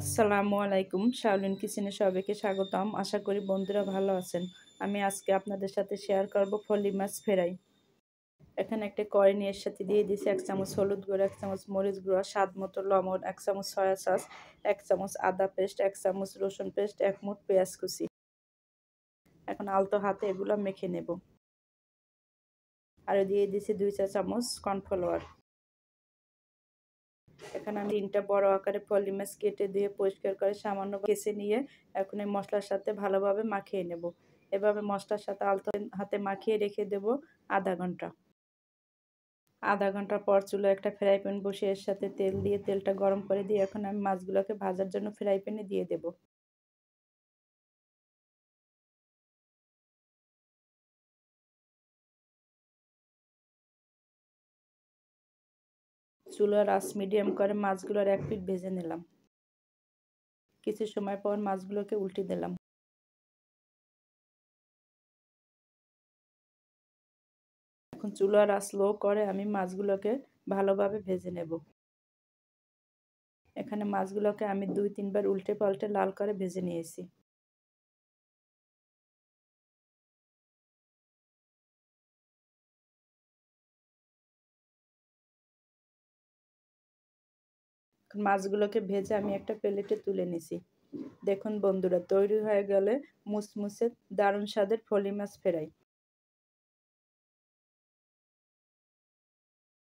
আসসালামু আলাইকুম, শাওলিন কিচেনে সবাইকে স্বাগতম। আশা করি বন্ধুরা ভালো আছেন। আমি আজকে আপনাদের সাথে শেয়ার করব ফলি মাছ ফ্রাই। এখানে একটা কড়াই নিয়ে এর সাথে দিয়ে দিয়েছি 1 চামচ হলুদ গুঁড়ো, 1 চামচ মরিচ গুঁড়ো, স্বাদ মতো লবণ, 1 চামচ সয়া সস, 1 চামচ আদা পেস্ট, 1 চামচ রসুন পেস্ট, 1 মুঠ পেঁয়াজ কুচি। এখন আলতো হাতে এগুলো মেখে নেব। আর দিয়ে দিয়েছি 2 চা চামচ কর্নফ্লাওয়ার। এখানে আমি 3টা বড় আকারে ফলি মাছ কেটে দিয়ে পরিষ্কার করে সামান্য কেচে নিয়ে এখন এই মশলার সাথে ভালোভাবে মাখিয়ে নেব। এভাবে মশলার সাথে আলতো হাতে মাখিয়ে রেখে দেব আধা ঘন্টা। আধা ঘন্টা পর চুলায় একটা ফ্রাই প্যান বসিয়ে এর সাথে তেল দিয়ে তেলটা গরম করে দিয়ে এখন আমি মাছগুলোকে ভাজার জন্য ফ্রাই প্যানে দিয়ে দেব। চুলার আঁচ মিডিয়াম করে মাছগুলোর এক পিঠ ভেজে নিলাম। কিছু সময় পর মাছগুলোকে উল্টে দিলাম। এখন চুলার আঁচ লো করে আমি মাছগুলোকে ভালোভাবে ভেজে নেব। এখানে মাছগুলোকে আমি 2-3 বার উল্টে পাল্টে লাল করে ভেজে নিয়েছি। মাছগুলোকে ভেজে আমি একটা প্লেটে তুলে নিছি। দেখুন বন্ধুরা, তৈরি হয়ে গেলে মুসমুসে দারুণ স্বাদের ফলি মাছ ফ্রাই।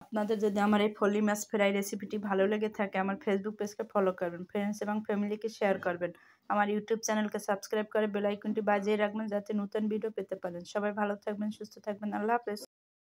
আপনাদের যদি আমার এই ফলি মাছ ফ্রাই রেসিপিটি ভালো লেগে থাকে আমার ফেসবুক পেজকে ফলো করবেন, ফ্রেন্ডস এবং ফ্যামিলিকে শেয়ার করবেন, আমার ইউটিউব চ্যানেলকে সাবস্ক্রাইব করে বেল আইকনটি বাজিয়ে রাখবেন যাতে নতুন ভিডিও পেতে পারেন। সবাই ভালো থাকবেন, সুস্থ থাকবেন। আল্লাহ হাফেজ।